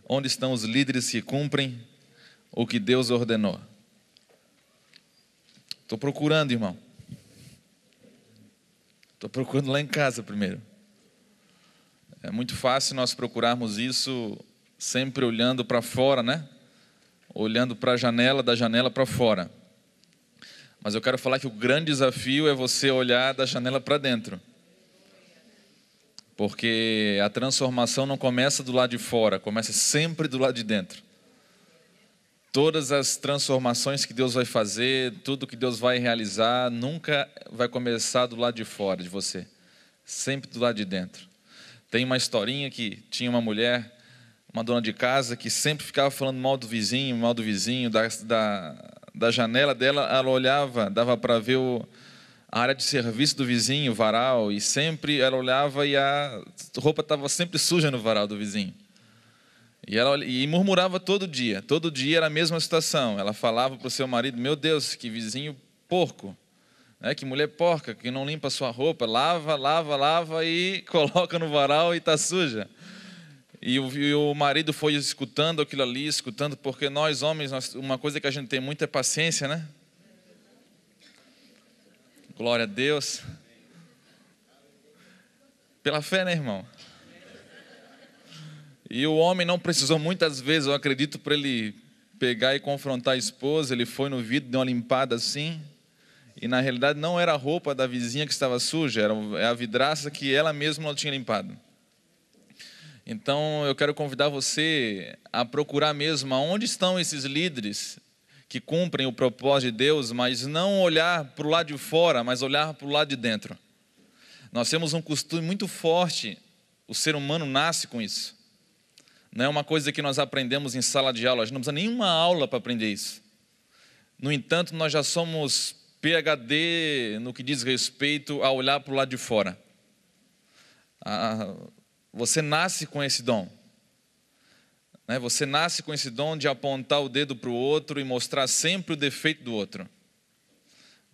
Onde estão os líderes que cumprem o que Deus ordenou? Estou procurando, irmão. Estou procurando lá em casa primeiro. É muito fácil nós procurarmos isso sempre olhando para fora, né? Olhando para a janela, da janela para fora. Mas eu quero falar que o grande desafio é você olhar da janela para dentro. Porque a transformação não começa do lado de fora, começa sempre do lado de dentro. Todas as transformações que Deus vai fazer, tudo que Deus vai realizar, nunca vai começar do lado de fora de você. Sempre do lado de dentro. Tem uma historinha que tinha uma mulher, uma dona de casa, que sempre ficava falando mal do vizinho, da janela dela, ela olhava, dava para ver a área de serviço do vizinho, o varal, e sempre ela olhava e a roupa estava sempre suja no varal do vizinho. E murmurava todo dia era a mesma situação. Ela falava para o seu marido: meu Deus, que vizinho porco, né? Que mulher porca, que não limpa a sua roupa, lava e coloca no varal e está suja. E o marido foi escutando aquilo ali, porque nós homens, uma coisa que a gente tem muita é paciência, né? Glória a Deus. Pela fé, né, irmão? E o homem não precisou muitas vezes, eu acredito, para ele pegar e confrontar a esposa. Ele foi no vidro, deu uma limpada assim. E na realidade não era a roupa da vizinha que estava suja, era a vidraça que ela mesma não tinha limpado. Então eu quero convidar você a procurar mesmo aonde estão esses líderes que cumprem o propósito de Deus, mas não olhar para o lado de fora, mas olhar para o lado de dentro. Nós temos um costume muito forte, o ser humano nasce com isso. Não é uma coisa que nós aprendemos em sala de aula, a gente não precisa nenhuma aula para aprender isso. No entanto, nós já somos PhD no que diz respeito a olhar para o lado de fora. Você nasce com esse dom. Você nasce com esse dom de apontar o dedo para o outro e mostrar sempre o defeito do outro.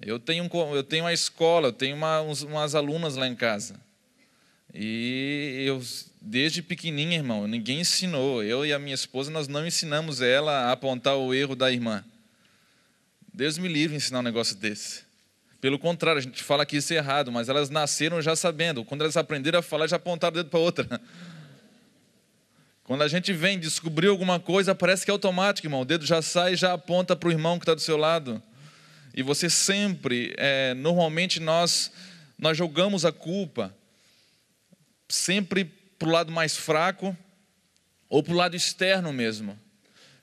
Eu tenho uma escola, eu tenho umas alunas lá em casa. E eu, desde pequenininha, irmão, ninguém ensinou. Eu e a minha esposa, nós não ensinamos ela a apontar o erro da irmã. Deus me livre ensinar um negócio desse. Pelo contrário, a gente fala que isso é errado, mas elas nasceram já sabendo. Quando elas aprenderam a falar, já apontaram o dedo para outra. Quando a gente vem descobrir alguma coisa, parece que é automático, irmão. O dedo já sai e já aponta para o irmão que está do seu lado. E você sempre, normalmente nós jogamos a culpa sempre para o lado mais fraco ou para o lado externo mesmo.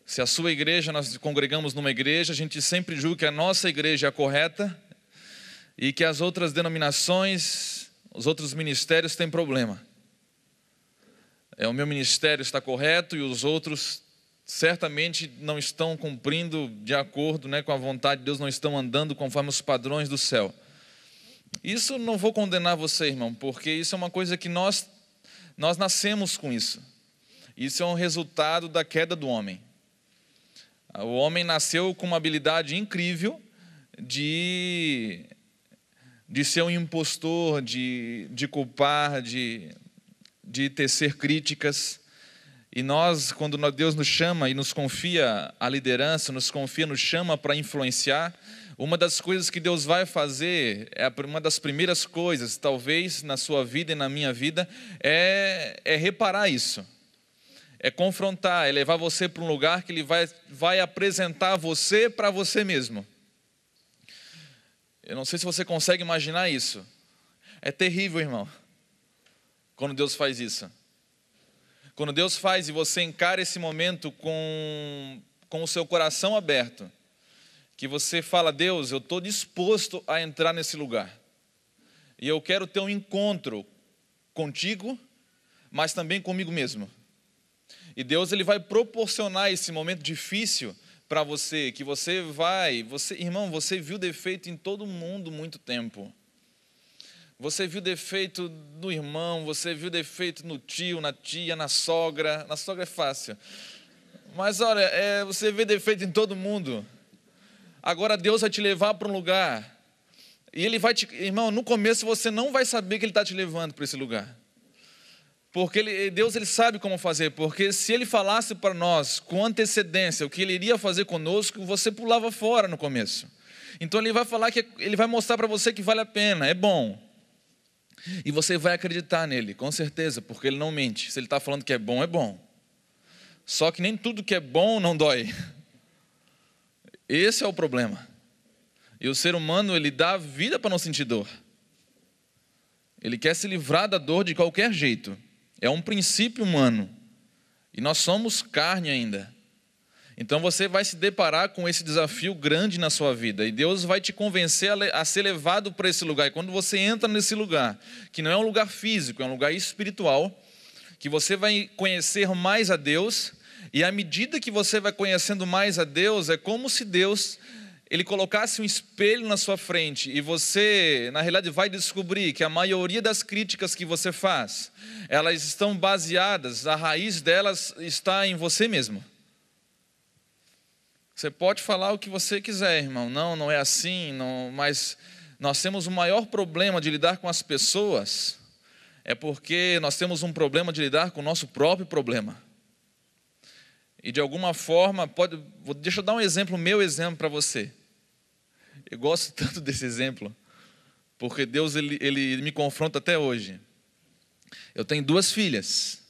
Se a sua igreja, nós congregamos numa igreja, a gente sempre julga que a nossa igreja é a correta e que as outras denominações, os outros ministérios têm problema. O meu ministério está correto e os outros certamente não estão cumprindo de acordo, com a vontade de Deus, não estão andando conforme os padrões do céu. Isso não vou condenar você, irmão, porque isso é uma coisa que nós nascemos com isso. Isso é um resultado da queda do homem. O homem nasceu com uma habilidade incrível de ser um impostor, de culpar, de tecer críticas. E nós, quando Deus nos chama e nos confia a liderança, nos chama para influenciar, uma das coisas que Deus vai fazer, uma das primeiras coisas, talvez na sua vida e na minha vida, é reparar isso. É confrontar, é levar você para um lugar que Ele vai apresentar você para você mesmo. Eu não sei se você consegue imaginar isso. É terrível, irmão, quando Deus faz isso. Quando Deus faz e você encara esse momento com o seu coração aberto, que você fala: Deus, eu estou disposto a entrar nesse lugar. E eu quero ter um encontro contigo, mas também comigo mesmo. E Deus, Ele vai proporcionar esse momento difícil para você, que irmão, você viu defeito em todo mundo muito tempo. Você viu defeito no irmão, você viu defeito no tio, na tia, na sogra. Na sogra é fácil. Mas olha, você vê defeito em todo mundo. Agora Deus vai te levar para um lugar. E Ele vai irmão, no começo você não vai saber que Ele está te levando para esse lugar. Porque Deus ele sabe como fazer, porque se Ele falasse para nós com antecedência o que Ele iria fazer conosco, você pulava fora no começo. Então Ele vai falar Ele vai mostrar para você que vale a pena, é bom. E você vai acreditar nele, com certeza, porque Ele não mente. Se Ele está falando que é bom, é bom. Só que nem tudo que é bom não dói. Esse é o problema. E o ser humano, ele dá vida para não sentir dor. Ele quer se livrar da dor de qualquer jeito. É um princípio humano. E nós somos carne ainda. Então você vai se deparar com esse desafio grande na sua vida. E Deus vai te convencer a ser levado para esse lugar. E quando você entra nesse lugar, que não é um lugar físico, é um lugar espiritual, que você vai conhecer mais a Deus. E à medida que você vai conhecendo mais a Deus, é como se Deus Ele colocasse um espelho na sua frente e você, na realidade, vai descobrir que a maioria das críticas que você faz, elas estão baseadas, a raiz delas está em você mesmo. Você pode falar o que você quiser, irmão, não é assim, não, mas nós temos o maior problema de lidar com as pessoas, é porque nós temos um problema de lidar com o nosso próprio problema. E de alguma forma, deixa eu dar um exemplo, meu exemplo para você. Eu gosto tanto desse exemplo, porque Deus ele me confronta até hoje. Eu tenho 2 filhas,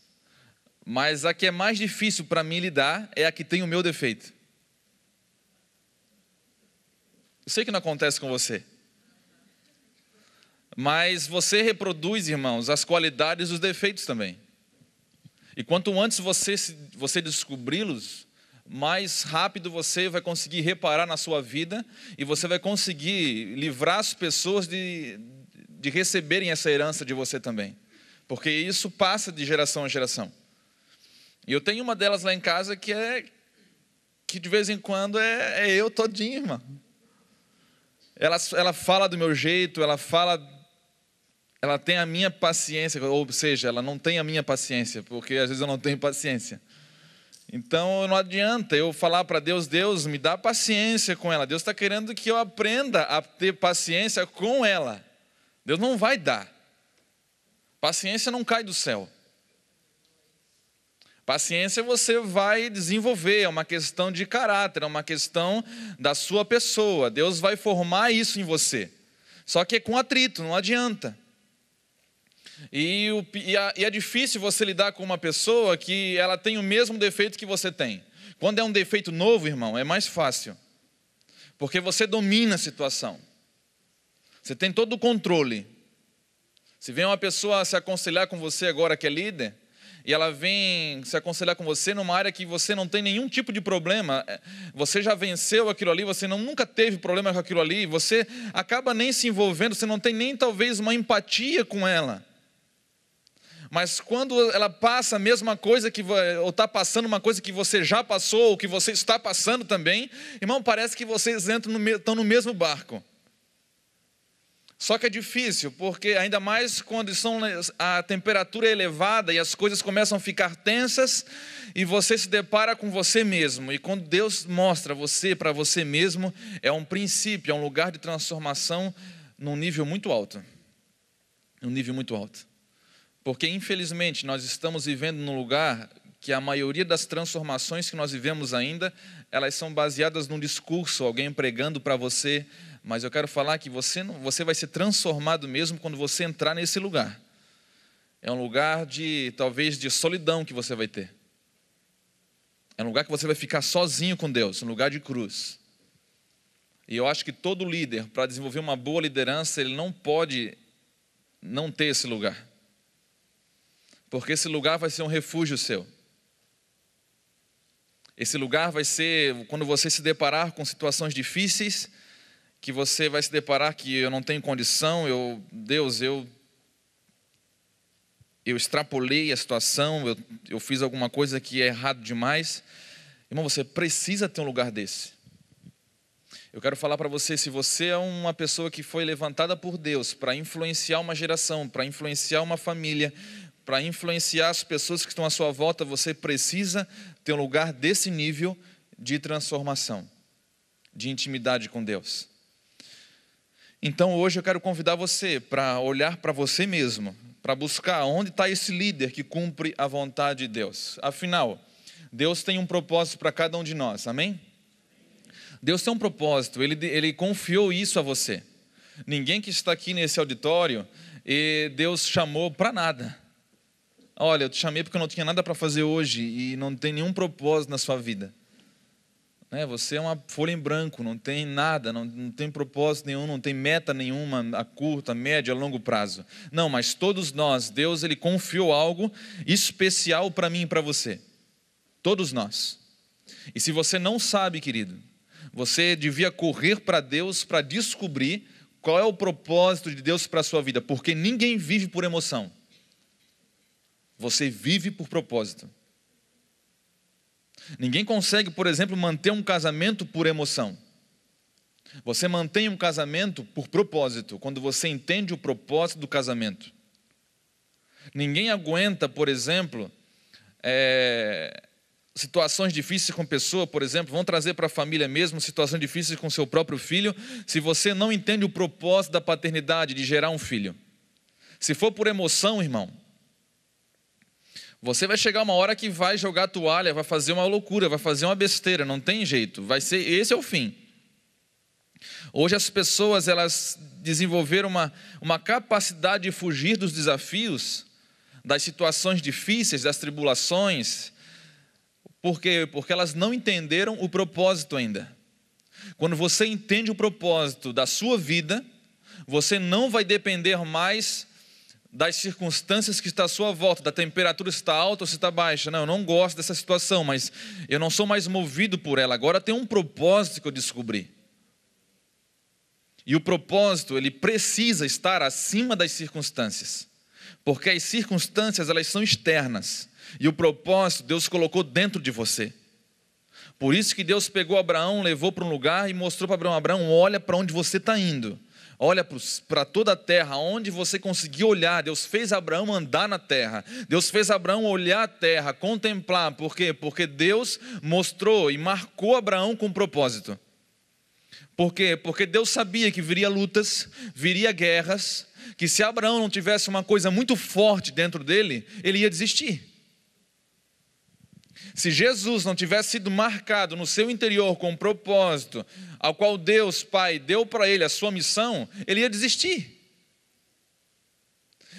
mas a que é mais difícil para mim lidar é a que tem o meu defeito. Eu sei que não acontece com você, mas você reproduz, irmãos, as qualidades e os defeitos também. E quanto antes você descobri-los, mais rápido você vai conseguir reparar na sua vida e você vai conseguir livrar as pessoas de receberem essa herança de você também. Porque isso passa de geração a geração. E eu tenho uma delas lá em casa que de vez em quando é eu todinho, irmão. Ela fala do meu jeito, ela tem a minha paciência, ou seja, ela não tem a minha paciência, porque às vezes eu não tenho paciência. Então não adianta eu falar para Deus, Deus, me dá paciência com ela. Deus está querendo que eu aprenda a ter paciência com ela. Deus não vai dar. Paciência não cai do céu. Paciência você vai desenvolver, é uma questão de caráter, é uma questão da sua pessoa. Deus vai formar isso em você. Só que é com atrito, não adianta. E é difícil você lidar com uma pessoa que ela tem o mesmo defeito que você tem. Quando é um defeito novo, irmão, é mais fácil. Porque você domina a situação. Você tem todo o controle. Se vem uma pessoa se aconselhar com você agora que é líder, e ela vem se aconselhar com você numa área que você não tem nenhum tipo de problema, você já venceu aquilo ali, você nunca teve problema com aquilo ali, você acaba nem se envolvendo, você não tem nem talvez uma empatia com ela. Mas quando ela passa a mesma coisa, ou está passando uma coisa que você já passou, ou que você está passando também, irmão, parece que vocês estão no mesmo barco. Só que é difícil, porque ainda mais quando a temperatura é elevada e as coisas começam a ficar tensas, e você se depara com você mesmo. E quando Deus mostra você para você mesmo, é um princípio, é um lugar de transformação num nível muito alto. Um nível muito alto. Porque, infelizmente, nós estamos vivendo num lugar que a maioria das transformações que nós vivemos ainda, elas são baseadas num discurso, alguém pregando para você. Mas eu quero falar que você vai ser transformado mesmo quando você entrar nesse lugar. É um lugar talvez de solidão que você vai ter. É um lugar que você vai ficar sozinho com Deus, um lugar de cruz. E eu acho que todo líder, para desenvolver uma boa liderança, ele não pode não ter esse lugar. Porque esse lugar vai ser um refúgio seu. Esse lugar vai ser, quando você se deparar com situações difíceis, que você vai se deparar que eu não tenho condição, eu extrapolei a situação, eu fiz alguma coisa que é errado demais. Irmão, você precisa ter um lugar desse. Eu quero falar para você, se você é uma pessoa que foi levantada por Deus para influenciar uma geração, para influenciar uma família, para influenciar as pessoas que estão à sua volta, você precisa ter um lugar desse nível de transformação, de intimidade com Deus. Então hoje eu quero convidar você para olhar para você mesmo, para buscar onde está esse líder que cumpre a vontade de Deus. Afinal, Deus tem um propósito para cada um de nós, amém? Deus tem um propósito, Ele confiou isso a você. Ninguém que está aqui nesse auditório, Deus chamou para nada. Olha, eu te chamei porque eu não tinha nada para fazer hoje e não tem nenhum propósito na sua vida. Você é uma folha em branco, não tem nada, não tem propósito nenhum, não tem meta nenhuma a curto, a médio, a longo prazo. Não, mas todos nós, Deus, Ele confiou algo especial para mim e para você. Todos nós. E se você não sabe, querido, você devia correr para Deus para descobrir qual é o propósito de Deus para a sua vida, porque ninguém vive por emoção. Você vive por propósito. Ninguém consegue, por exemplo, manter um casamento por emoção. Você mantém um casamento por propósito, quando você entende o propósito do casamento. Ninguém aguenta, por exemplo, situações difíceis com pessoa, por exemplo, vão trazer para a família mesmo situações difíceis com seu próprio filho, se você não entende o propósito da paternidade, de gerar um filho. Se for por emoção, irmão, você vai chegar uma hora que vai jogar a toalha, vai fazer uma loucura, vai fazer uma besteira, não tem jeito, esse é o fim. Hoje as pessoas, elas desenvolveram uma capacidade de fugir dos desafios, das situações difíceis, das tribulações. Por quê? Porque elas não entenderam o propósito ainda. Quando você entende o propósito da sua vida, você não vai depender mais das circunstâncias que estão à sua volta, da temperatura se está alta ou se está baixa. Não, eu não gosto dessa situação, mas eu não sou mais movido por ela. Agora tem um propósito que eu descobri. E o propósito, ele precisa estar acima das circunstâncias. Porque as circunstâncias, elas são externas. E o propósito, Deus colocou dentro de você. Por isso que Deus pegou Abraão, levou para um lugar e mostrou para Abraão: Abraão, olha para onde você está indo. Olha para toda a terra, onde você conseguiu olhar. Deus fez Abraão andar na terra. Deus fez Abraão olhar a terra, contemplar. Por quê? Porque Deus mostrou e marcou Abraão com propósito. Por quê? Porque Deus sabia que viria lutas, viria guerras, que se Abraão não tivesse uma coisa muito forte dentro dele, ele ia desistir. Se Jesus não tivesse sido marcado no seu interior com um propósito, ao qual Deus Pai deu para ele a sua missão, ele ia desistir.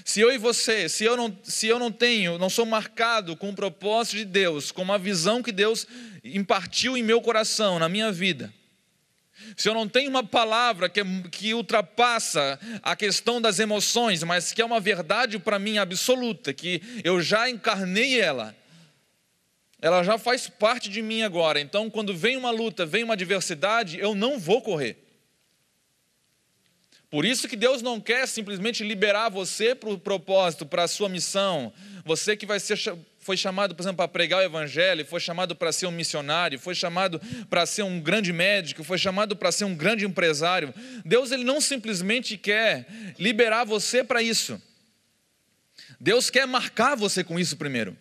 Se eu e você, se eu não sou marcado com o propósito de Deus, com uma visão que Deus impartiu em meu coração, na minha vida, se eu não tenho uma palavra que ultrapassa a questão das emoções, mas que é uma verdade para mim absoluta, que eu já encarnei ela já faz parte de mim agora. Então, quando vem uma luta, vem uma adversidade, eu não vou correr. Por isso que Deus não quer simplesmente liberar você para o propósito, para a sua missão. Você que foi chamado, por exemplo, para pregar o evangelho, foi chamado para ser um missionário, foi chamado para ser um grande médico, foi chamado para ser um grande empresário. Deus, ele não simplesmente quer liberar você para isso. Deus quer marcar você com isso primeiro.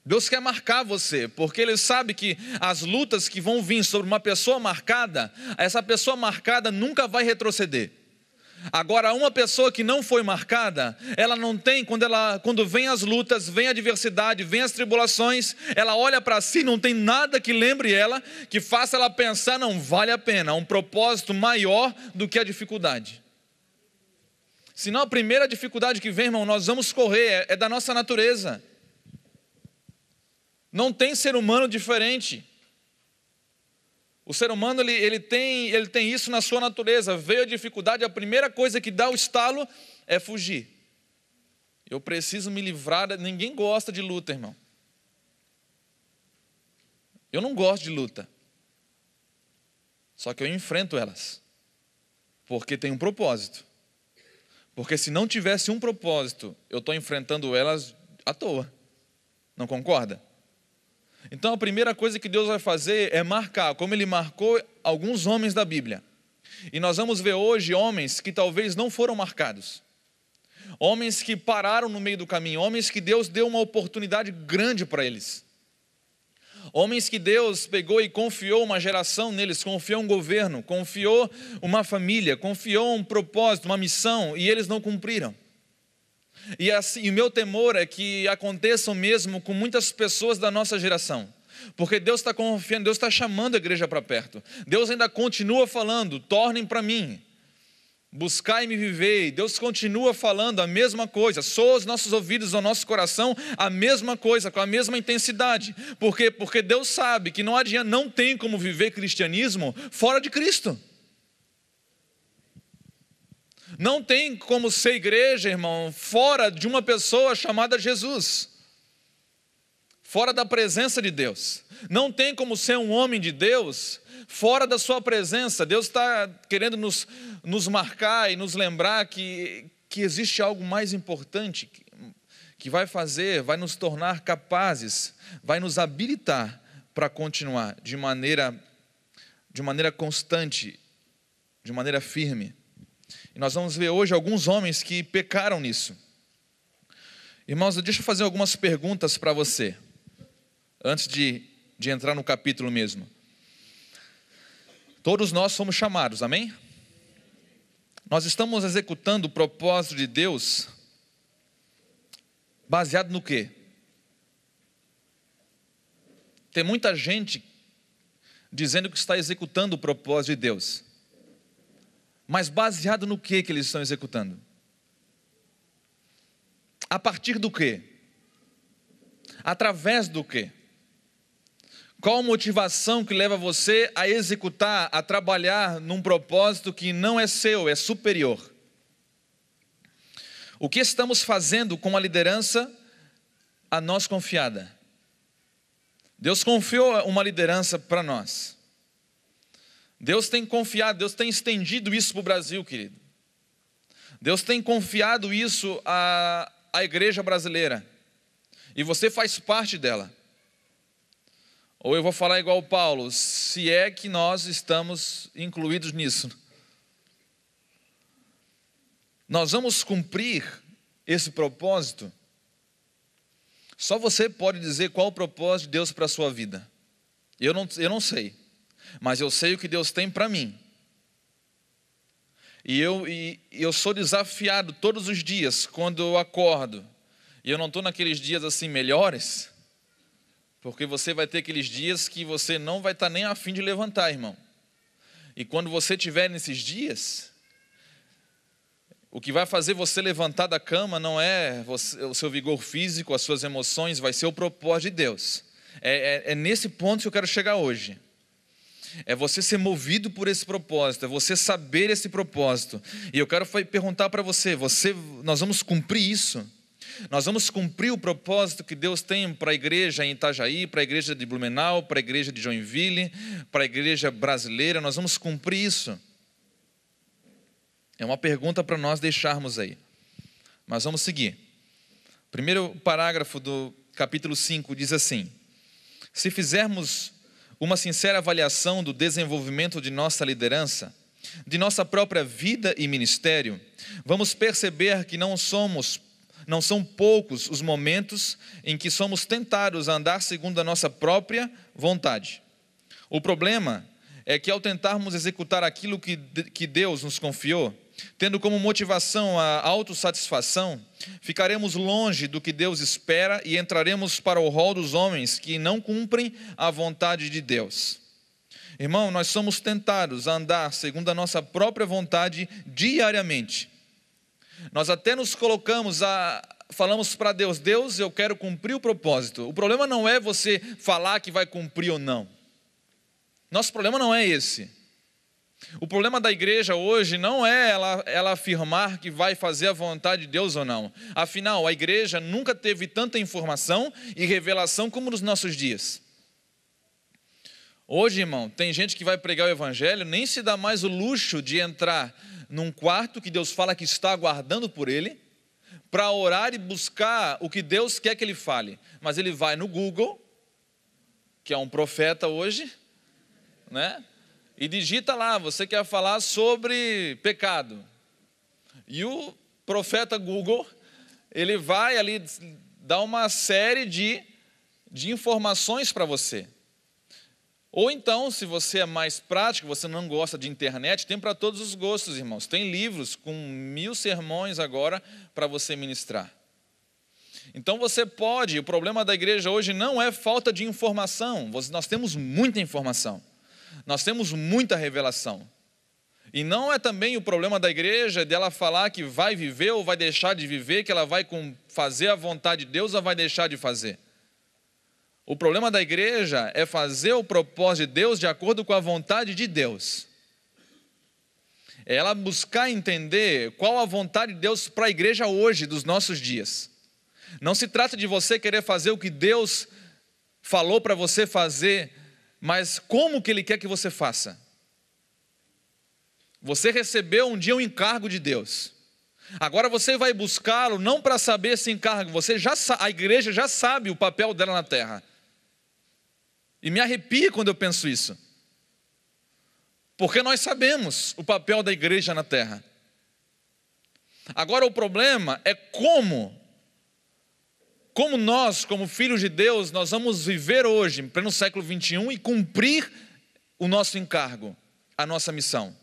Deus quer marcar você, porque Ele sabe que as lutas que vão vir sobre uma pessoa marcada, essa pessoa marcada nunca vai retroceder. Agora, uma pessoa que não foi marcada, ela não tem, quando vem as lutas, vem a adversidade, vem as tribulações, ela olha para si, não tem nada que lembre ela, que faça ela pensar: não vale a pena, há um propósito maior do que a dificuldade. Senão a primeira dificuldade que vem, irmão, nós vamos correr, é da nossa natureza. Não tem ser humano diferente. O ser humano, ele tem isso na sua natureza. Veio a dificuldade, a primeira coisa que dá o estalo é fugir. Eu preciso me livrar. Ninguém gosta de luta, irmão. Eu não gosto de luta. Só que eu enfrento elas. Porque tem um propósito. Porque se não tivesse um propósito, eu estou enfrentando elas à toa. Não concorda? Então a primeira coisa que Deus vai fazer é marcar, como Ele marcou alguns homens da Bíblia. E nós vamos ver hoje homens que talvez não foram marcados. Homens que pararam no meio do caminho, homens que Deus deu uma oportunidade grande para eles. Homens que Deus pegou e confiou uma geração neles, confiou um governo, confiou uma família, confiou um propósito, uma missão, e eles não cumpriram. E assim, o meu temor é que aconteça o mesmo com muitas pessoas da nossa geração. Porque Deus está confiando, Deus está chamando a igreja para perto. Deus ainda continua falando, tornem para mim, buscai e me vivei. Deus continua falando a mesma coisa, soa os nossos ouvidos, ao nosso coração, a mesma coisa, com a mesma intensidade. Por quê? Porque Deus sabe que não adianta, não tem como viver cristianismo fora de Cristo. Não tem como ser igreja, irmão, fora de uma pessoa chamada Jesus. Fora da presença de Deus. Não tem como ser um homem de Deus fora da sua presença. Deus está querendo nos marcar e nos lembrar que existe algo mais importante que vai nos tornar capazes, vai nos habilitar para continuar de maneira constante, de maneira firme. E nós vamos ver hoje alguns homens que pecaram nisso. Irmãos, deixa eu fazer algumas perguntas para você, antes de entrar no capítulo mesmo. Todos nós somos chamados, amém? Nós estamos executando o propósito de Deus baseado no quê? Tem muita gente dizendo que está executando o propósito de Deus. Mas baseado no que eles estão executando? A partir do quê? Através do quê? Qual a motivação que leva você a executar, a trabalhar num propósito que não é seu, é superior? O que estamos fazendo com a liderança a nós confiada? Deus confiou uma liderança para nós. Deus tem confiado, Deus tem estendido isso para o Brasil, querido. Deus tem confiado isso à igreja brasileira. E você faz parte dela. Ou eu vou falar igual o Paulo, se é que nós estamos incluídos nisso. Nós vamos cumprir esse propósito. Só você pode dizer qual o propósito de Deus para a sua vida. Eu não sei. Mas eu sei o que Deus tem para mim. E eu sou desafiado todos os dias, quando eu acordo. E eu não estou naqueles dias assim melhores, porque você vai ter aqueles dias que você não vai estar nem a fim de levantar, irmão. E quando você estiver nesses dias, o que vai fazer você levantar da cama não é o seu vigor físico, as suas emoções, vai ser o propósito de Deus. É nesse ponto que eu quero chegar hoje. É você ser movido por esse propósito, é você saber esse propósito. E eu quero perguntar para você, nós vamos cumprir isso? Nós vamos cumprir o propósito que Deus tem para a igreja em Itajaí, para a igreja de Blumenau, para a igreja de Joinville, para a igreja brasileira? Nós vamos cumprir isso? É uma pergunta para nós deixarmos aí. Mas vamos seguir. Primeiro parágrafo do capítulo 5 diz assim: se fizermos uma sincera avaliação do desenvolvimento de nossa liderança, de nossa própria vida e ministério, vamos perceber que não são poucos os momentos em que somos tentados a andar segundo a nossa própria vontade. O problema é que ao tentarmos executar aquilo que Deus nos confiou, tendo como motivação a autossatisfação, ficaremos longe do que Deus espera e entraremos para o rol dos homens que não cumprem a vontade de Deus. Irmão, nós somos tentados a andar segundo a nossa própria vontade diariamente. Nós até nos falamos para Deus: Deus, eu quero cumprir o propósito. O problema não é você falar que vai cumprir ou não. Nosso problema não é esse. O problema da igreja hoje não é ela afirmar que vai fazer a vontade de Deus ou não. Afinal, a igreja nunca teve tanta informação e revelação como nos nossos dias. Hoje, irmão, tem gente que vai pregar o evangelho, nem se dá mais o luxo de entrar num quarto que Deus fala que está aguardando por ele, para orar e buscar o que Deus quer que ele fale. Mas ele vai no Google, que é um profeta hoje, né? E digita lá: você quer falar sobre pecado. E o profeta Google, ele vai ali dar uma série de informações para você. Ou então, se você é mais prático, você não gosta de internet, tem para todos os gostos, irmãos. Tem livros com 1000 sermões agora para você ministrar. Então você pode, o problema da igreja hoje não é falta de informação, nós temos muita informação, nós temos muita revelação. E não é também o problema da igreja dela falar que vai viver ou vai deixar de viver, que ela vai fazer a vontade de Deus ou vai deixar de fazer. O problema da igreja é fazer o propósito de Deus de acordo com a vontade de Deus. É ela buscar entender qual a vontade de Deus para a igreja hoje, dos nossos dias. Não se trata de você querer fazer o que Deus falou para você fazer, mas como que Ele quer que você faça. Você recebeu um dia um encargo de Deus. Agora você vai buscá-lo não para saber esse encargo, a igreja já sabe o papel dela na terra. E me arrepia quando eu penso isso. Porque nós sabemos o papel da igreja na terra. Agora o problema é como nós, como filhos de Deus, nós vamos viver hoje, em pleno século 21, e cumprir o nosso encargo, a nossa missão.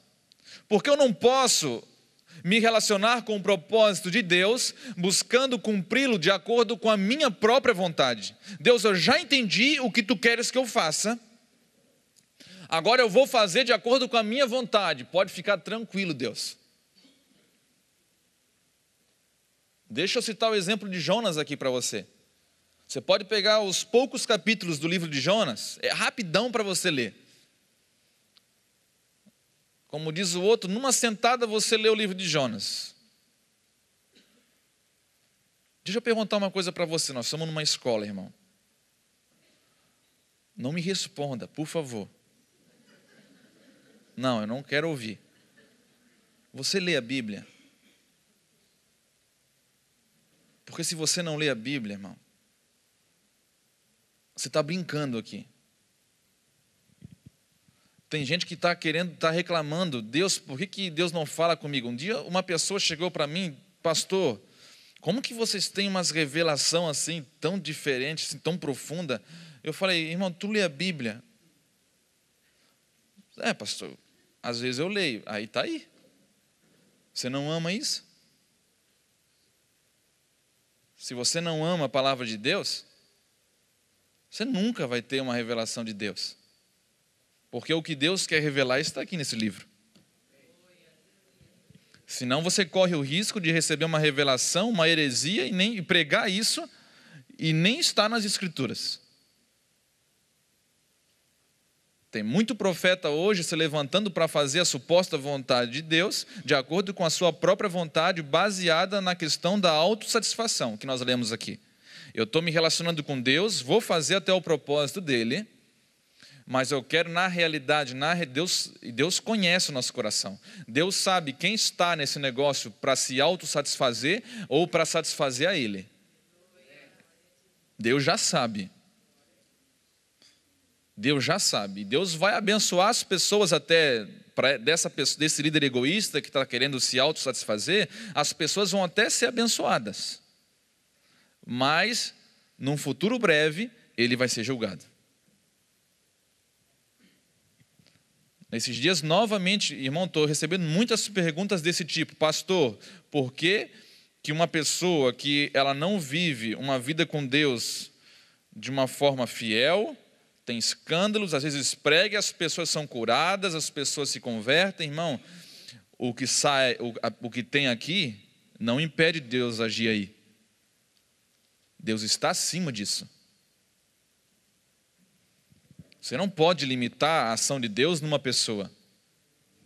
Porque eu não posso me relacionar com o propósito de Deus, buscando cumpri-lo de acordo com a minha própria vontade. Deus, eu já entendi o que tu queres que eu faça, agora eu vou fazer de acordo com a minha vontade. Pode ficar tranquilo, Deus. Deixa eu citar o exemplo de Jonas aqui para você. Você pode pegar os poucos capítulos do livro de Jonas, é rapidão para você ler. Como diz o outro, numa sentada você lê o livro de Jonas. Deixa eu perguntar uma coisa para você, nós estamos numa escola, irmão. Não me responda, por favor. Não, eu não quero ouvir. Você lê a Bíblia? Porque se você não lê a Bíblia, irmão, você está brincando aqui. Tem gente que está reclamando, Deus, por que Deus não fala comigo? Um dia uma pessoa chegou para mim, pastor, como que vocês têm umas revelações assim, tão diferentes, assim, tão profunda? Eu falei, irmão, tu lê a Bíblia? É, pastor, às vezes eu leio, aí está aí. Você não ama isso? Se você não ama a palavra de Deus, você nunca vai ter uma revelação de Deus. Porque o que Deus quer revelar está aqui nesse livro. Senão você corre o risco de receber uma revelação, uma heresia, e pregar isso, e nem está nas Escrituras. Tem muito profeta hoje se levantando para fazer a suposta vontade de Deus, de acordo com a sua própria vontade, baseada na questão da autossatisfação, que nós lemos aqui. Eu estou me relacionando com Deus, vou fazer até o propósito dele, mas eu quero, na realidade, Deus conhece o nosso coração. Deus sabe quem está nesse negócio para se autossatisfazer ou para satisfazer a Ele. Deus já sabe. Deus já sabe. Deus vai abençoar as pessoas até, desse líder egoísta que está querendo se autossatisfazer, as pessoas vão até ser abençoadas. Mas, num futuro breve, ele vai ser julgado. Nesses dias, novamente, irmão, estou recebendo muitas perguntas desse tipo. Pastor, por que uma pessoa que ela não vive uma vida com Deus de uma forma fiel, tem escândalos, às vezes prega, as pessoas são curadas, as pessoas se convertem? Irmão, o que tem aqui não impede Deus agir aí. Deus está acima disso. Você não pode limitar a ação de Deus numa pessoa.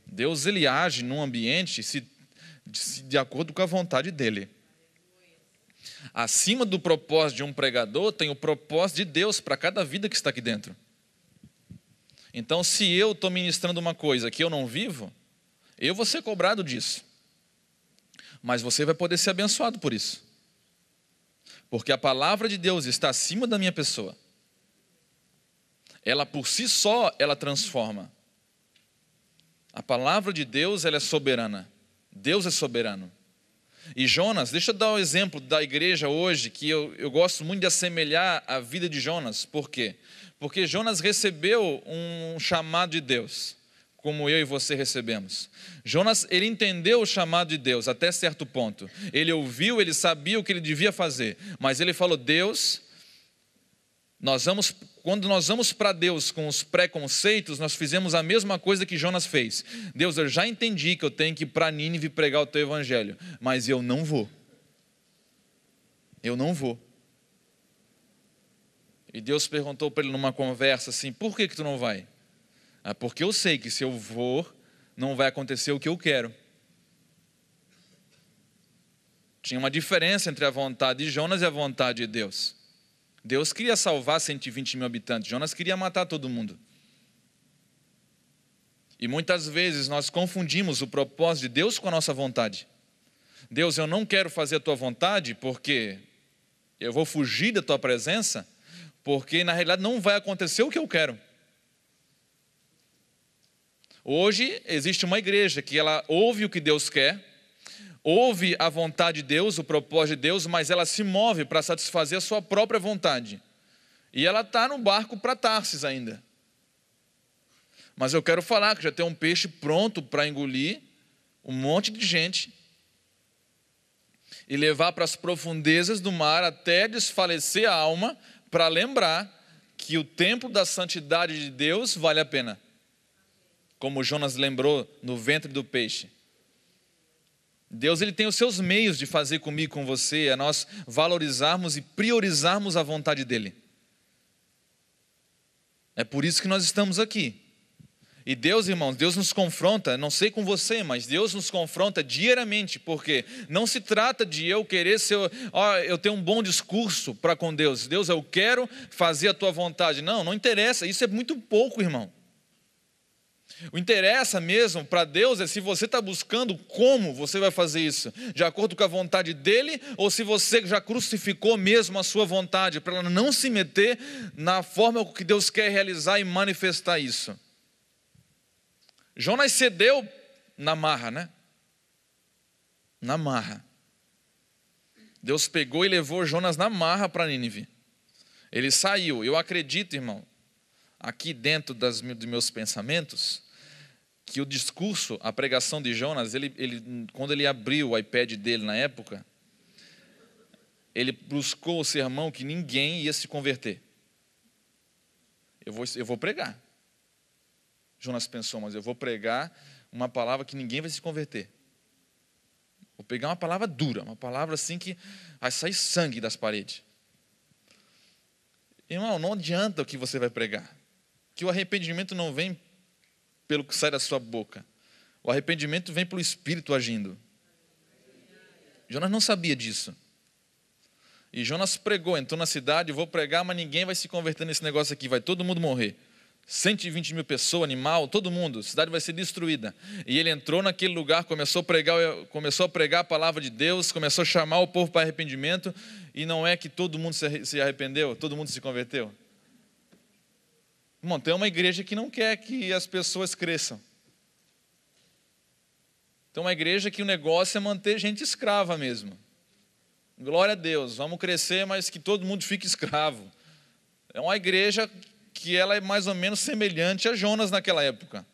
Deus, ele age num ambiente de acordo com a vontade dele. Acima do propósito de um pregador, tem o propósito de Deus para cada vida que está aqui dentro. Então, se eu estou ministrando uma coisa que eu não vivo, eu vou ser cobrado disso. Mas você vai poder ser abençoado por isso. Porque a palavra de Deus está acima da minha pessoa. Ela por si só, ela transforma. A palavra de Deus, ela é soberana. Deus é soberano. E Jonas, deixa eu dar o exemplo da igreja hoje, que eu gosto muito de assemelhar a vida de Jonas. Por quê? Porque Jonas recebeu um chamado de Deus, como eu e você recebemos. Jonas, ele entendeu o chamado de Deus até certo ponto. Ele ouviu, ele sabia o que ele devia fazer, mas ele falou: Deus, quando nós vamos para Deus com os preconceitos, nós fizemos a mesma coisa que Jonas fez. Deus, eu já entendi que eu tenho que ir para Nínive pregar o teu evangelho, mas eu não vou. Eu não vou. E Deus perguntou para ele numa conversa assim: por que tu não vai? Porque eu sei que se eu for, não vai acontecer o que eu quero. Tinha uma diferença entre a vontade de Jonas e a vontade de Deus. Deus queria salvar 120 mil habitantes, Jonas queria matar todo mundo. E muitas vezes nós confundimos o propósito de Deus com a nossa vontade. Deus, eu não quero fazer a tua vontade porque eu vou fugir da tua presença, porque na realidade não vai acontecer o que eu quero. Hoje existe uma igreja que ela ouve o que Deus quer, ouve a vontade de Deus, o propósito de Deus, mas ela se move para satisfazer a sua própria vontade. E ela está no barco para Tarsis ainda. Mas eu quero falar que já tem um peixe pronto para engolir um monte de gente e levar para as profundezas do mar até desfalecer a alma, para lembrar que o tempo da santidade de Deus vale a pena. Como Jonas lembrou no ventre do peixe. Deus, ele tem os seus meios de fazer comigo e com você, a nós valorizarmos e priorizarmos a vontade dele. É por isso que nós estamos aqui. E Deus, irmãos, Deus nos confronta, não sei com você, mas Deus nos confronta diariamente, porque não se trata de eu querer eu ter um bom discurso para com Deus. Deus, eu quero fazer a tua vontade. Não, não interessa, isso é muito pouco, irmão. O interessa mesmo para Deus é se você está buscando como você vai fazer isso, de acordo com a vontade dele, ou se você já crucificou mesmo a sua vontade, para ela não se meter na forma que Deus quer realizar e manifestar isso. Jonas cedeu na marra, né? Na marra. Deus pegou e levou Jonas na marra para Nínive. Ele saiu. Eu acredito, irmão, aqui dentro dos meus pensamentos, que o discurso, a pregação de Jonas, quando ele abriu o iPad dele na época, ele buscou o sermão que ninguém ia se converter. Eu vou pregar. Jonas pensou, mas eu vou pregar uma palavra que ninguém vai se converter. Vou pegar uma palavra dura, uma palavra assim que vai sair sangue das paredes. Irmão, não adianta o que você vai pregar. Que o arrependimento não vem pelo que sai da sua boca. O arrependimento vem pelo Espírito agindo. Jonas não sabia disso. E Jonas pregou, entrou na cidade, vou pregar, mas ninguém vai se converter nesse negócio aqui, vai todo mundo morrer. 120 mil pessoas, animal, todo mundo, a cidade vai ser destruída. E ele entrou naquele lugar, começou a pregar a palavra de Deus, começou a chamar o povo para arrependimento, e não é que todo mundo se arrependeu, todo mundo se converteu. Irmão, tem uma igreja que não quer que as pessoas cresçam. Tem uma igreja que o negócio é manter gente escrava mesmo. Glória a Deus, vamos crescer, mas que todo mundo fique escravo. É uma igreja que ela é mais ou menos semelhante a Jonas naquela época.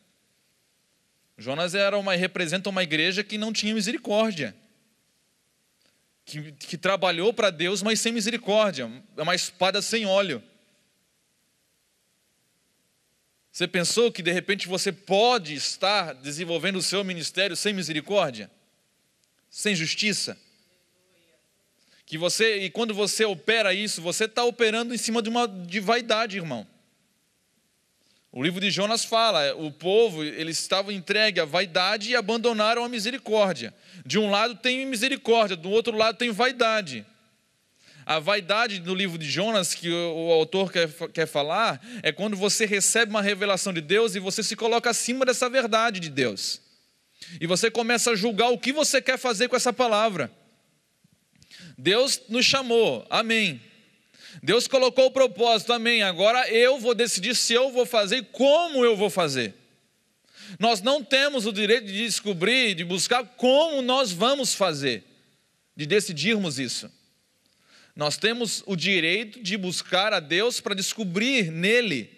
Jonas representa uma igreja que não tinha misericórdia, que trabalhou para Deus, mas sem misericórdia, é uma espada sem óleo. Você pensou que de repente você pode estar desenvolvendo o seu ministério sem misericórdia? Sem justiça? E quando você opera isso, você está operando em cima de vaidade, irmão. O livro de Jonas fala, o povo, eles estavam entregues à vaidade e abandonaram a misericórdia. De um lado tem misericórdia, do outro lado tem vaidade. A vaidade no livro de Jonas, que o autor quer falar, é quando você recebe uma revelação de Deus e você se coloca acima dessa verdade de Deus. E você começa a julgar o que você quer fazer com essa palavra. Deus nos chamou, amém. Deus colocou o propósito, amém. Agora eu vou decidir se eu vou fazer e como eu vou fazer. Nós não temos o direito de descobrir, de buscar como nós vamos fazer, de decidirmos isso. Nós temos o direito de buscar a Deus para descobrir nele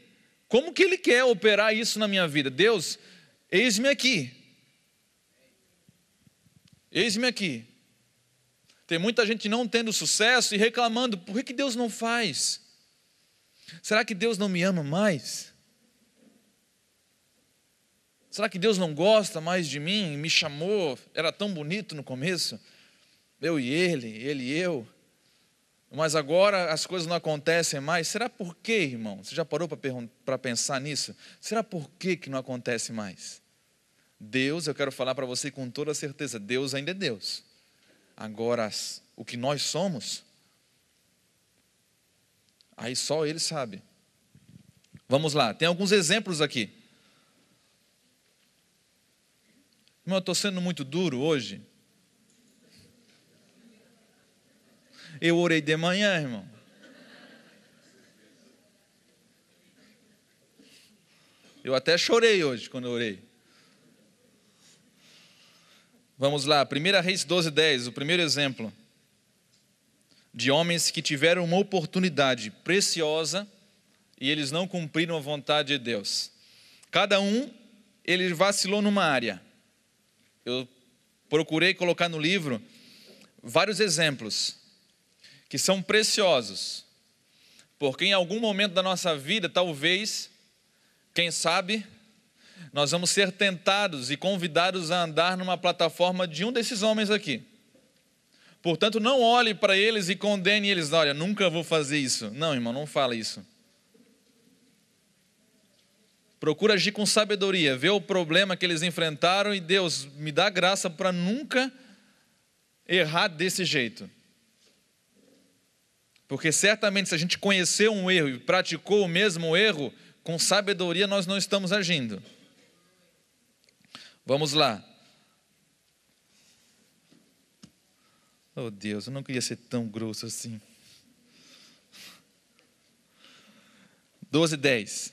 como que Ele quer operar isso na minha vida. Deus, eis-me aqui. Eis-me aqui. Tem muita gente não tendo sucesso e reclamando, por que Deus não faz? Será que Deus não me ama mais? Será que Deus não gosta mais de mim? Me chamou, era tão bonito no começo. Eu e ele e eu. Mas agora as coisas não acontecem mais. Será por quê, irmão? Você já parou para pensar nisso? Será por quê que não acontece mais? Deus, eu quero falar para você com toda certeza, Deus ainda é Deus. Agora, o que nós somos, aí só Ele sabe. Vamos lá, tem alguns exemplos aqui. Irmão, eu estou sendo muito duro hoje. Eu orei de manhã, irmão. Eu até chorei hoje quando eu orei. Vamos lá, 1 Reis 12:10, o primeiro exemplo de homens que tiveram uma oportunidade preciosa e eles não cumpriram a vontade de Deus. Cada um, ele vacilou numa área. Eu procurei colocar no livro vários exemplos que são preciosos, porque em algum momento da nossa vida, talvez, quem sabe, nós vamos ser tentados e convidados a andar numa plataforma de um desses homens aqui. Portanto, não olhe para eles e condene eles, olha, nunca vou fazer isso. Não, irmão, não fala isso. Procura agir com sabedoria, vê o problema que eles enfrentaram e Deus, me dá graça para nunca errar desse jeito. Porque certamente se a gente conheceu um erro e praticou o mesmo erro, com sabedoria nós não estamos agindo. Vamos lá. Oh Deus, eu não queria ser tão grosso assim. 12:10.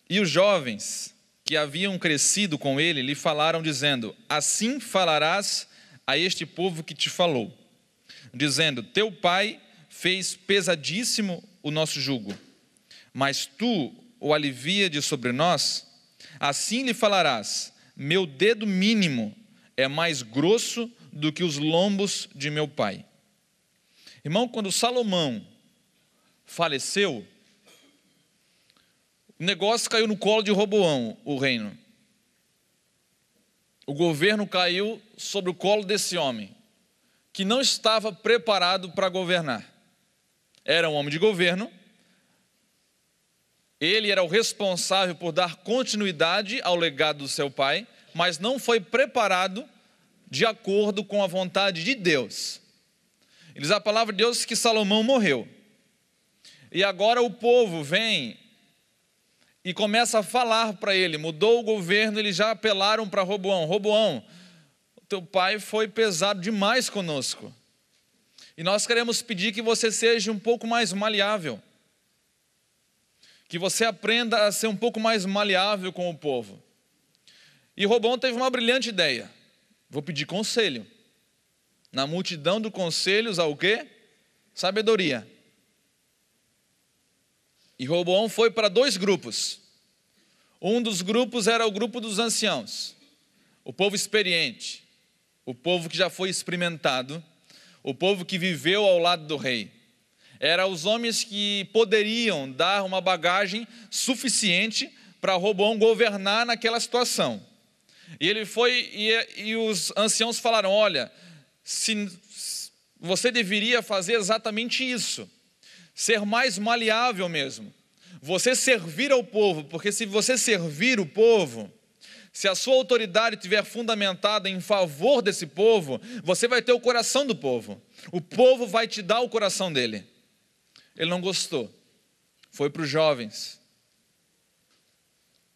E os jovens que haviam crescido com ele lhe falaram dizendo, assim falarás a este povo que te falou, dizendo, teu pai fez pesadíssimo o nosso jugo, mas tu o alivia de sobre nós, assim lhe falarás, meu dedo mínimo é mais grosso do que os lombos de meu pai. Irmão, quando Salomão faleceu, o negócio caiu no colo de Roboão, o reino. O governo caiu sobre o colo desse homem, que não estava preparado para governar. Era um homem de governo, ele era o responsável por dar continuidade ao legado do seu pai, mas não foi preparado de acordo com a vontade de Deus. E diz a palavra de Deus que Salomão morreu. E agora o povo vem e começa a falar para ele, mudou o governo, eles já apelaram para Roboão. Roboão, teu pai foi pesado demais conosco. E nós queremos pedir que você seja um pouco mais maleável. Que você aprenda a ser um pouco mais maleável com o povo. E Roboão teve uma brilhante ideia. Vou pedir conselho. Na multidão de conselhos, há o quê? Sabedoria. E Roboão foi para 2 grupos. Um dos grupos era o grupo dos anciãos, o povo experiente, o povo que já foi experimentado, o povo que viveu ao lado do rei. Eram os homens que poderiam dar uma bagagem suficiente para Roboão governar naquela situação. E ele foi, e os anciãos falaram, olha, você deveria fazer exatamente isso, ser mais maleável mesmo. Você servir ao povo, porque se você servir o povo, se a sua autoridade estiver fundamentada em favor desse povo, você vai ter o coração do povo. O povo vai te dar o coração dele. Ele não gostou. Foi para os jovens.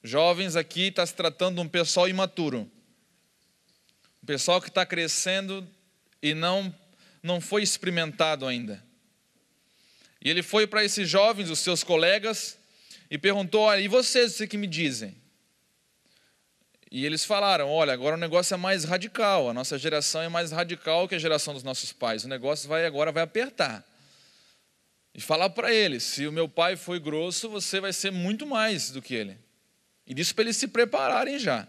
Jovens aqui está se tratando de um pessoal imaturo. Um pessoal que está crescendo e não foi experimentado ainda. E ele foi para esses jovens, os seus colegas, e perguntou, olha, e vocês, o que me dizem? E eles falaram, olha, agora o negócio é mais radical, a nossa geração é mais radical que a geração dos nossos pais, o negócio agora vai apertar. E falar para eles, se o meu pai foi grosso, você vai ser muito mais do que ele. E disse para eles se prepararem já.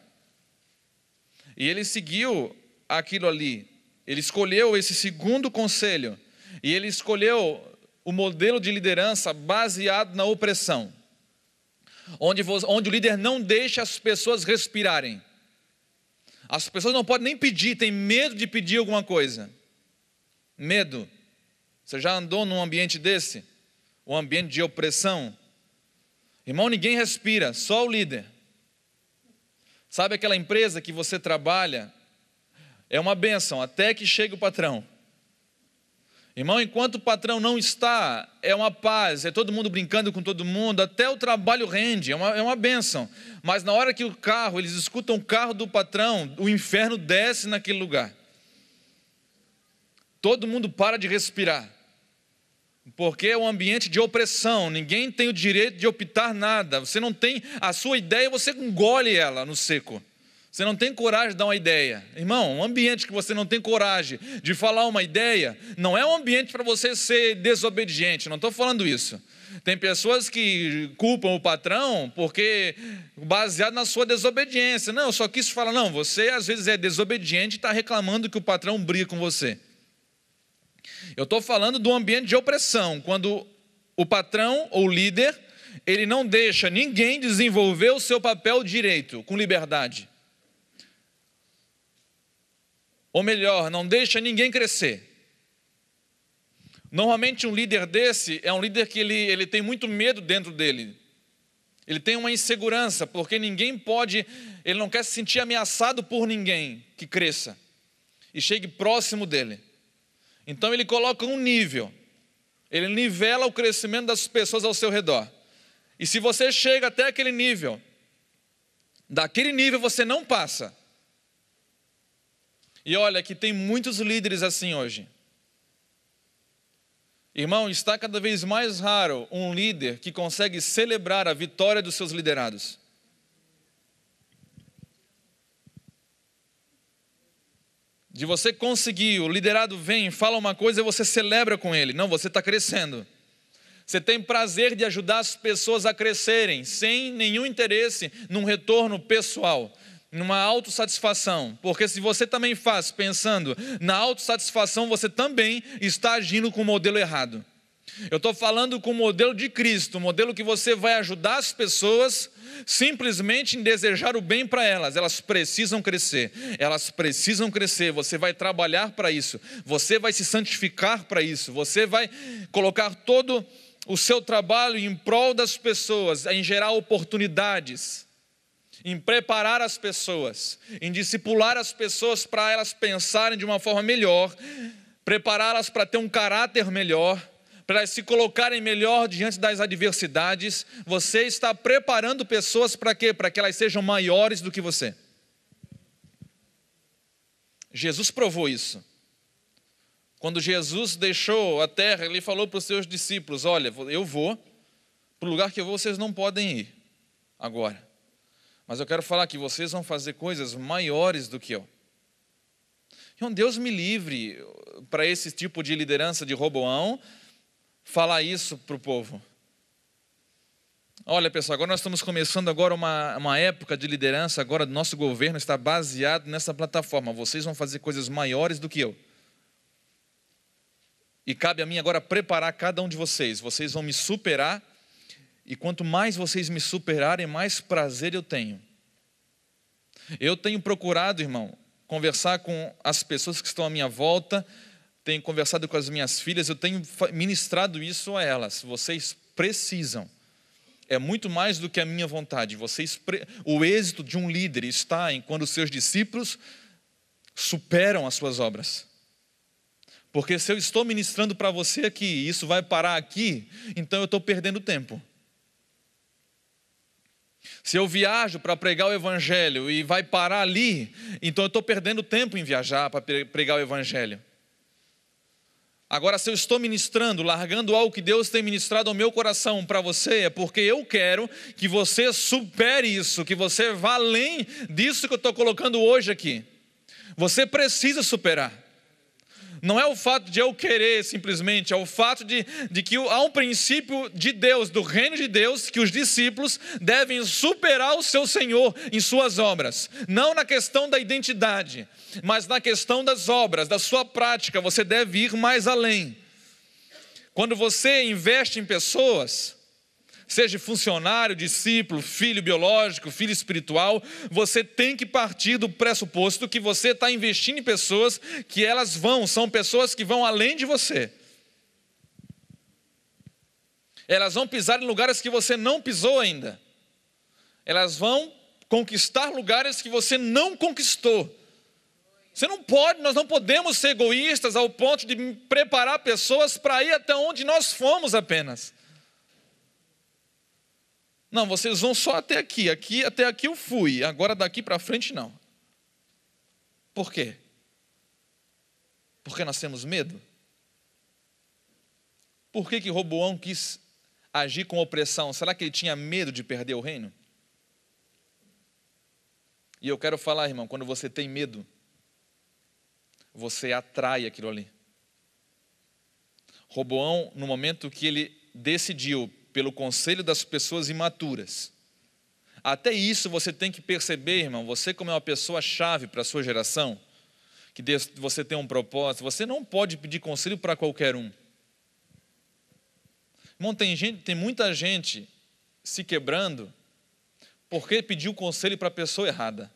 E ele seguiu aquilo ali, ele escolheu esse segundo conselho, e ele escolheu o modelo de liderança baseado na opressão. Onde o líder não deixa as pessoas respirarem. As pessoas não podem nem pedir, tem medo de pedir alguma coisa. Medo. Você já andou num ambiente desse? Um ambiente de opressão? Irmão, ninguém respira, só o líder. Sabe aquela empresa que você trabalha? É uma bênção, até que chegue o patrão. Irmão, enquanto o patrão não está, é uma paz, é todo mundo brincando com todo mundo, até o trabalho rende, é uma bênção. Mas na hora que eles escutam o carro do patrão, o inferno desce naquele lugar. Todo mundo para de respirar, porque é um ambiente de opressão, ninguém tem o direito de optar nada, você não tem a sua ideia, você engole ela no seco. Você não tem coragem de dar uma ideia. Irmão, um ambiente que você não tem coragem de falar uma ideia, não é um ambiente para você ser desobediente, não estou falando isso. Tem pessoas que culpam o patrão porque baseado na sua desobediência. Não, eu só quis falar, não, você às vezes é desobediente e está reclamando que o patrão briga com você. Eu estou falando do ambiente de opressão, quando o patrão ou o líder, ele não deixa ninguém desenvolver o seu papel direito, com liberdade. Ou melhor, não deixa ninguém crescer. Normalmente um líder desse é um líder que ele tem muito medo dentro dele. Ele tem uma insegurança, porque ele não quer se sentir ameaçado por ninguém que cresça e chegue próximo dele. Então ele coloca um nível, ele nivela o crescimento das pessoas ao seu redor. E se você chega até aquele nível, daquele nível você não passa. E olha que tem muitos líderes assim hoje. Irmão, está cada vez mais raro um líder que consegue celebrar a vitória dos seus liderados. De você conseguir, o liderado vem, fala uma coisa e você celebra com ele. Não, você está crescendo. Você tem prazer de ajudar as pessoas a crescerem, sem nenhum interesse num retorno pessoal, numa autossatisfação, porque se você também faz pensando na autossatisfação, você também está agindo com o modelo errado. Eu estou falando com o modelo de Cristo, o modelo que você vai ajudar as pessoas simplesmente em desejar o bem para elas precisam crescer, você vai trabalhar para isso, você vai se santificar para isso, você vai colocar todo o seu trabalho em prol das pessoas, em gerar oportunidades, em preparar as pessoas, em discipular as pessoas para elas pensarem de uma forma melhor, prepará-las para ter um caráter melhor, para elas se colocarem melhor diante das adversidades. Você está preparando pessoas para quê? Para que elas sejam maiores do que você. Jesus provou isso. Quando Jesus deixou a terra, ele falou para os seus discípulos, olha, eu vou, para o lugar que eu vou vocês não podem ir agora. Mas eu quero falar que vocês vão fazer coisas maiores do que eu. Então, Deus me livre para esse tipo de liderança de Roboão falar isso para o povo. Olha, pessoal, agora nós estamos começando agora uma época de liderança, agora do nosso governo está baseado nessa plataforma. Vocês vão fazer coisas maiores do que eu. E cabe a mim agora preparar cada um de vocês. Vocês vão me superar. E quanto mais vocês me superarem, mais prazer eu tenho. Eu tenho procurado, irmão, conversar com as pessoas que estão à minha volta, tenho conversado com as minhas filhas, eu tenho ministrado isso a elas. Vocês precisam. É muito mais do que a minha vontade. O êxito de um líder está em quando os seus discípulos superam as suas obras. Porque se eu estou ministrando para você aqui, e isso vai parar aqui, então eu estou perdendo tempo. Se eu viajo para pregar o evangelho e vai parar ali, então eu estou perdendo tempo em viajar para pregar o evangelho. Agora, se eu estou ministrando, largando algo que Deus tem ministrado ao meu coração para você, é porque eu quero que você supere isso, que você vá além disso que eu estou colocando hoje aqui. Você precisa superar. Não é o fato de eu querer simplesmente, é o fato de que há um princípio de Deus, do reino de Deus, que os discípulos devem superar o seu Senhor em suas obras. Não na questão da identidade, mas na questão das obras, da sua prática. Você deve ir mais além. Quando você investe em pessoas, seja funcionário, discípulo, filho biológico, filho espiritual, você tem que partir do pressuposto que você está investindo em pessoas que são pessoas que vão além de você. Elas vão pisar em lugares que você não pisou ainda. Elas vão conquistar lugares que você não conquistou. Nós não podemos ser egoístas ao ponto de preparar pessoas para ir até onde nós fomos apenas. Não, vocês vão só até aqui, até aqui eu fui, agora daqui para frente não. Por quê? Porque nós temos medo? Por que Roboão quis agir com opressão? Será que ele tinha medo de perder o reino? E eu quero falar, irmão, quando você tem medo, você atrai aquilo ali. Roboão, no momento que ele decidiu pelo conselho das pessoas imaturas. Até isso você tem que perceber, irmão, você como é uma pessoa chave para a sua geração, que você tem um propósito, você não pode pedir conselho para qualquer um. Irmão, tem muita gente se quebrando porque pediu conselho para a pessoa errada.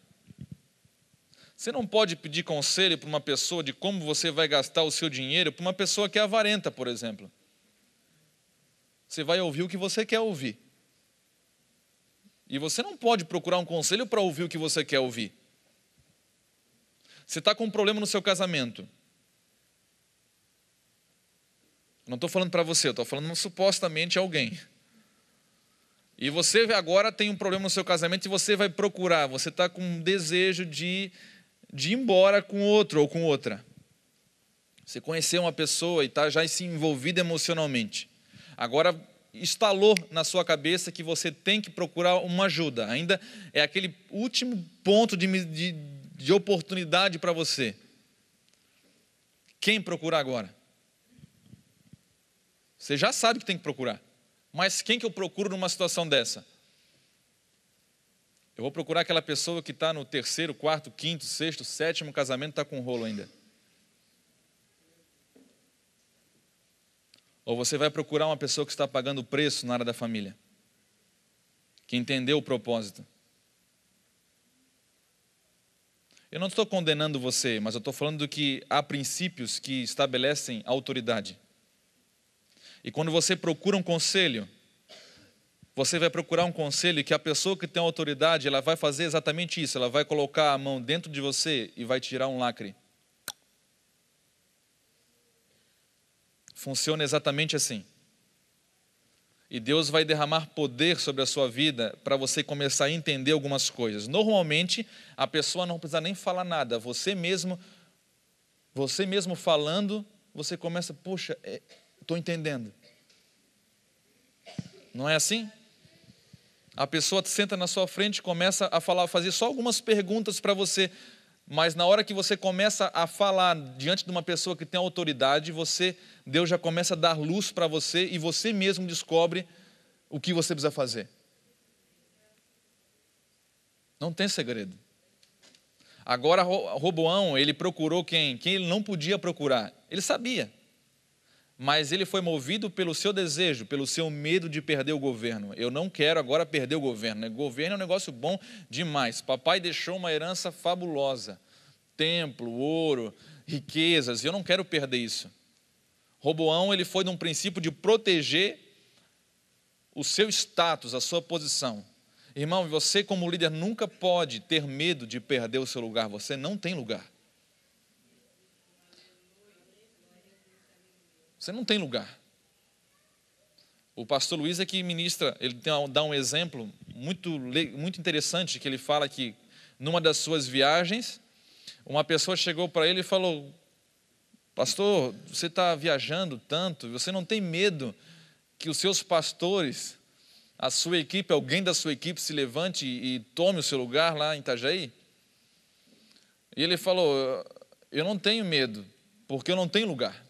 Você não pode pedir conselho para uma pessoa de como você vai gastar o seu dinheiro para uma pessoa que é avarenta, por exemplo. Você vai ouvir o que você quer ouvir. E você não pode procurar um conselho para ouvir o que você quer ouvir. Você está com um problema no seu casamento. Não estou falando para você, eu estou falando supostamente alguém. E você agora tem um problema no seu casamento e você vai procurar, você está com um desejo de ir embora com outro ou com outra. Você conheceu uma pessoa e está já se envolvido emocionalmente. Agora instalou na sua cabeça que você tem que procurar uma ajuda. Ainda é aquele último ponto de oportunidade para você. Quem procurar agora? Você já sabe que tem que procurar. Mas quem que eu procuro numa situação dessa? Eu vou procurar aquela pessoa que está no 3º, 4º, 5º, 6º, 7º casamento, está com rolo ainda. Ou você vai procurar uma pessoa que está pagando o preço na área da família, que entendeu o propósito. Eu não estou condenando você, mas eu estou falando que há princípios que estabelecem autoridade. E quando você procura um conselho, você vai procurar um conselho que a pessoa que tem autoridade, ela vai fazer exatamente isso, ela vai colocar a mão dentro de você e vai tirar um lacre. Funciona exatamente assim. E Deus vai derramar poder sobre a sua vida para você começar a entender algumas coisas. Normalmente, a pessoa não precisa nem falar nada. Você mesmo falando, você começa, poxa, estou entendendo. Não é assim? A pessoa senta na sua frente e começa a fazer só algumas perguntas para você. Mas na hora que você começa a falar diante de uma pessoa que tem autoridade, Deus já começa a dar luz para você e você mesmo descobre o que você precisa fazer. Não tem segredo. Agora Roboão, ele procurou quem ele não podia procurar. Ele sabia. Mas ele foi movido pelo seu desejo, pelo seu medo de perder o governo. Eu não quero agora perder o governo. Governo é um negócio bom demais. Papai deixou uma herança fabulosa. Templo, ouro, riquezas. E eu não quero perder isso. Roboão, ele foi num princípio de proteger o seu status, a sua posição. Irmão, você como líder nunca pode ter medo de perder o seu lugar. Você não tem lugar. Você não tem lugar. O pastor Luiz é que ministra, ele dá um exemplo muito interessante, que ele fala que numa das suas viagens, uma pessoa chegou para ele e falou, Pastor, você está viajando tanto, você não tem medo que os seus pastores, a sua equipe, alguém da sua equipe se levante e tome o seu lugar lá em Itajaí? E ele falou, eu não tenho medo, porque eu não tenho lugar.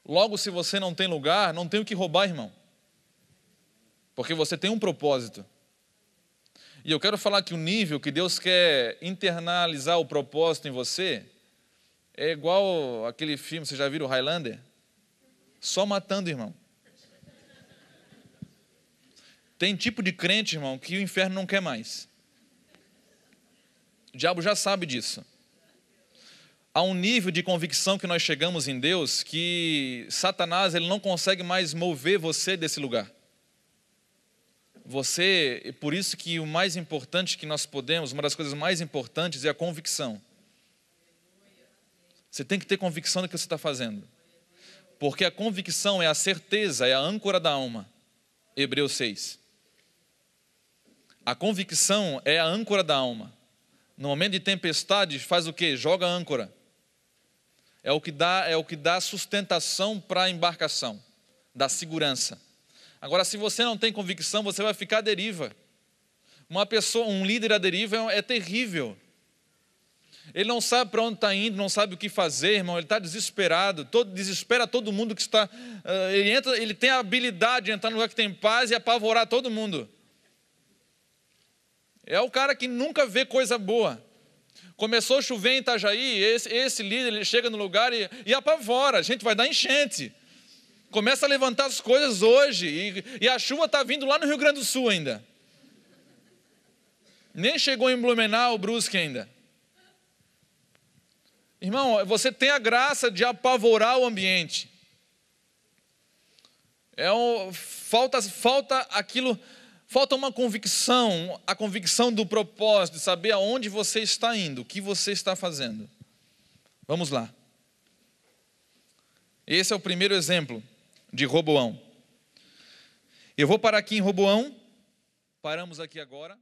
Logo, se você não tem lugar, não tem o que roubar, irmão. Porque você tem um propósito. E eu quero falar que o nível que Deus quer internalizar o propósito em você é igual aquele filme, vocês já viram o Highlander? Só matando, irmão. Tem tipo de crente, irmão, que o inferno não quer mais. O diabo já sabe disso. Há um nível de convicção que nós chegamos em Deus que Satanás ele não consegue mais mover você desse lugar. Você, por isso que o mais importante que nós podemos, uma das coisas mais importantes é a convicção. Você tem que ter convicção do que você está fazendo. Porque a convicção é a certeza, é a âncora da alma. Hebreus 6. A convicção é a âncora da alma. No momento de tempestade, faz o quê? Joga a âncora. É o que dá sustentação para a embarcação, dá segurança. Agora, se você não tem convicção, você vai ficar à deriva. Um líder à deriva é terrível. Ele não sabe para onde está indo, não sabe o que fazer, irmão. Ele está desesperado, desespera todo mundo que está. Ele tem a habilidade de entrar no lugar que tem paz e apavorar todo mundo. É o cara que nunca vê coisa boa. Começou a chover em Itajaí, esse líder ele chega no lugar e apavora. A gente vai dar enchente. Começa a levantar as coisas hoje. E a chuva está vindo lá no Rio Grande do Sul ainda. Nem chegou em Blumenau, Brusque ainda. Irmão, você tem a graça de apavorar o ambiente. Falta aquilo, falta uma convicção, a convicção do propósito, de saber aonde você está indo, o que você está fazendo. Vamos lá. Esse é o primeiro exemplo de Roboão. Eu vou parar aqui em Roboão. Paramos aqui agora.